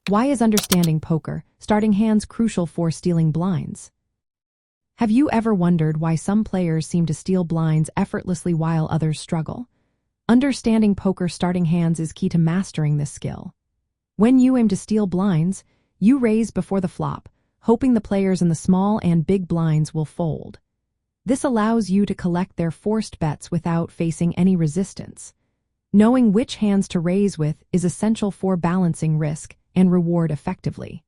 Why is understanding poker starting hands crucial for stealing blinds? Have you ever wondered why some players seem to steal blinds effortlessly while others struggle? Understanding poker starting hands is key to mastering this skill. When you aim to steal blinds, you raise before the flop, hoping the players in the small and big blinds will fold. This allows you to collect their forced bets without facing any resistance. Knowing which hands to raise with is essential for balancing risk and reward effectively.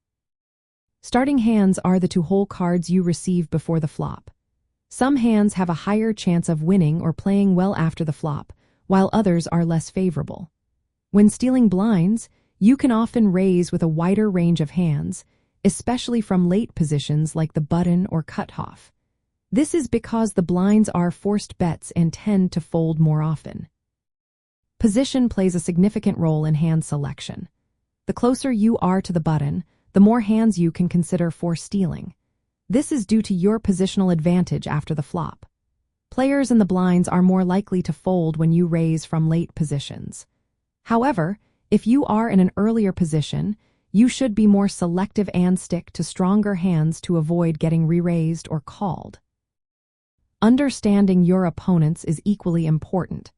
Starting hands are the two-hole cards you receive before the flop. Some hands have a higher chance of winning or playing well after the flop, while others are less favorable. When stealing blinds, you can often raise with a wider range of hands, especially from late positions like the button or cutoff. This is because the blinds are forced bets and tend to fold more often. Position plays a significant role in hand selection. The closer you are to the button, the more hands you can consider for stealing. This is due to your positional advantage after the flop. Players in the blinds are more likely to fold when you raise from late positions. However, if you are in an earlier position, you should be more selective and stick to stronger hands to avoid getting re-raised or called. Understanding your opponents is equally important.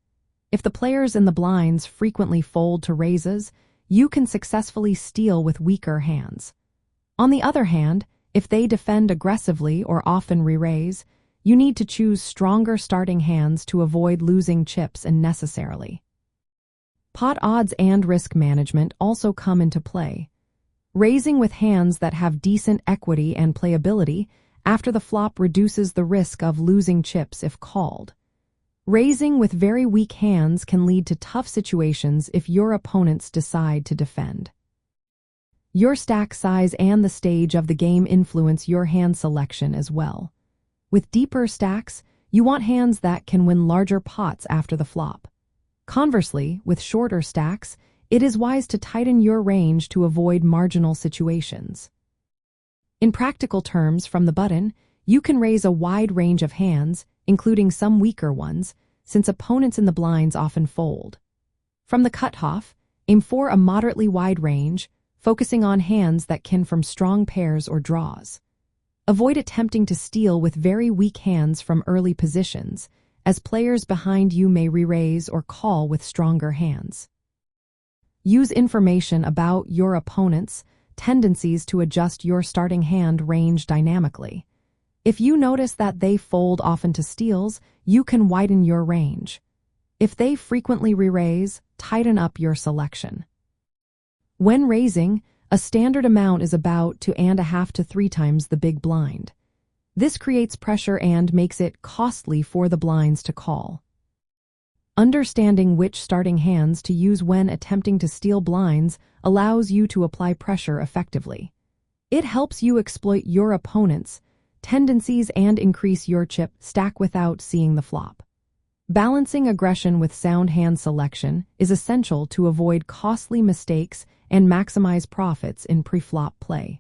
If the players in the blinds frequently fold to raises, you can successfully steal with weaker hands. On the other hand, if they defend aggressively or often re-raise, you need to choose stronger starting hands to avoid losing chips unnecessarily. Pot odds and risk management also come into play. Raising with hands that have decent equity and playability after the flop reduces the risk of losing chips if called. Raising with very weak hands can lead to tough situations if your opponents decide to defend. Your stack size and the stage of the game influence your hand selection as well. With deeper stacks, you want hands that can win larger pots after the flop. Conversely, with shorter stacks, it is wise to tighten your range to avoid marginal situations. In practical terms, from the button, you can raise a wide range of hands, including some weaker ones, since opponents in the blinds often fold. From the cutoff, aim for a moderately wide range, focusing on hands that can from strong pairs or draws. Avoid attempting to steal with very weak hands from early positions, as players behind you may re-raise or call with stronger hands. Use information about your opponent's tendencies to adjust your starting hand range dynamically. If you notice that they fold often to steals, you can widen your range. If they frequently re-raise, tighten up your selection. When raising, a standard amount is about 2.5 to 3 times the big blind. This creates pressure and makes it costly for the blinds to call. Understanding which starting hands to use when attempting to steal blinds allows you to apply pressure effectively. It helps you exploit your opponent's tendencies and increase your chip stack without seeing the flop. Balancing aggression with sound hand selection is essential to avoid costly mistakes and maximize profits in pre-flop play.